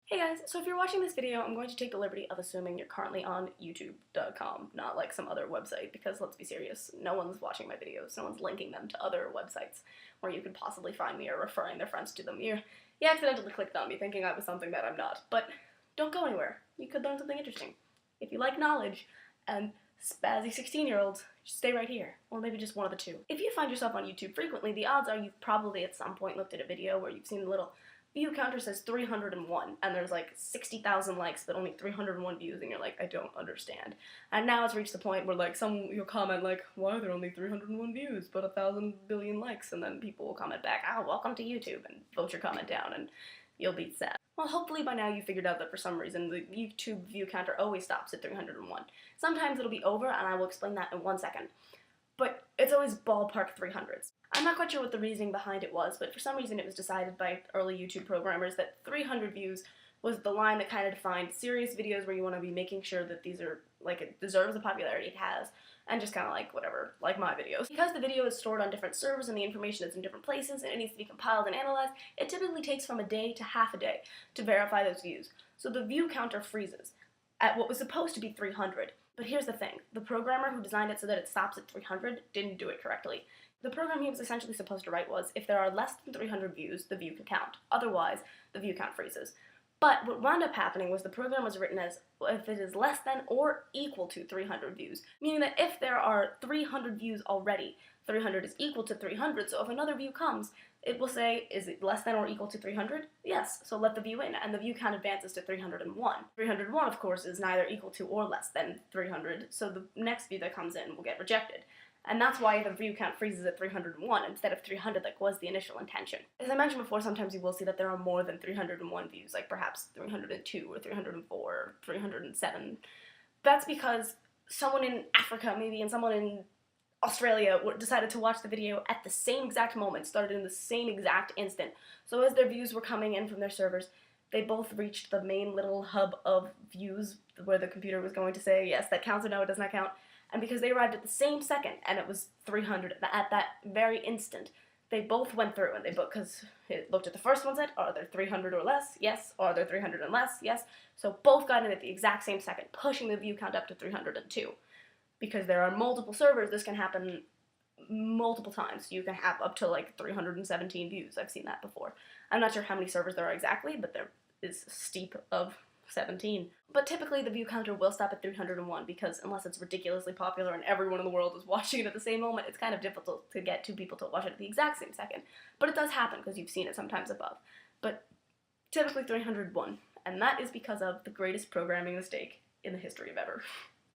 Hey guys, so if you're watching this video, I'm going to take the liberty of assuming you're currently on youtube.com, not like some other website, because let's be serious, no one's watching my videos, no one's linking them to other websites where you could possibly find me or referring their friends to them. You accidentally clicked on me thinking I was something that I'm not, but don't go anywhere. You could learn something interesting. If you like knowledge and spazzy 16-year-olds, stay right here, or maybe just one of the two. If you find yourself on YouTube frequently, the odds are you've probably at some point looked at a video where you've seen the little view counter says 301, and there's like 60,000 likes, but only 301 views, and you're like, I don't understand. And now it's reached the point where like you'll comment like, why are there only 301 views, but 1,000 billion likes? And then people will comment back, welcome to YouTube, and vote your comment down, and you'll be sad. Well, hopefully by now you figured out that for some reason the YouTube view counter always stops at 301. Sometimes it'll be over, and I will explain that in 1 second. But it's always ballpark 300s. I'm not quite sure what the reasoning behind it was, but for some reason it was decided by early YouTube programmers that 300 views was the line that kind of defined serious videos where you want to be making sure that these are, like, it deserves the popularity it has, and just kind of like whatever, like my videos. Because the video is stored on different servers and the information is in different places and it needs to be compiled and analyzed, it typically takes from a day to half a day to verify those views. So the view counter freezes at what was supposed to be 300. But here's the thing, the programmer who designed it so that it stops at 300 didn't do it correctly. The program he was essentially supposed to write was, if there are less than 300 views, the view can count. Otherwise, the view count freezes. But what wound up happening was the program was written as, if it is less than or equal to 300 views, meaning that if there are 300 views already, 300 is equal to 300, so if another view comes, it will say, is it less than or equal to 300? Yes, so let the view in, and the view count advances to 301. 301, of course, is neither equal to or less than 300, so the next view that comes in will get rejected. And that's why the view count freezes at 301 instead of 300 like was the initial intention. As I mentioned before, sometimes you will see that there are more than 301 views, like perhaps 302 or 304 or 307. That's because someone in Africa, maybe, and someone in Australia decided to watch the video at the same exact moment, started in the same exact instant. So as their views were coming in from their servers, they both reached the main little hub of views where the computer was going to say, yes, that counts or no, it does not count. And because they arrived at the same second, and it was 300 at that very instant, they both went through, and because it looked at the first one, said, are there 300 or less? Yes. Are there 300 and less? Yes. So both got in at the exact same second, pushing the view count up to 302. Because there are multiple servers, this can happen multiple times. You can have up to like 317 views. I've seen that before. I'm not sure how many servers there are exactly, but there is steep of 17. But typically the view counter will stop at 301 because unless it's ridiculously popular and everyone in the world is watching it at the same moment, it's kind of difficult to get two people to watch it at the exact same second. But it does happen because you've seen it sometimes above. But typically 301, and that is because of the greatest programming mistake in the history of ever.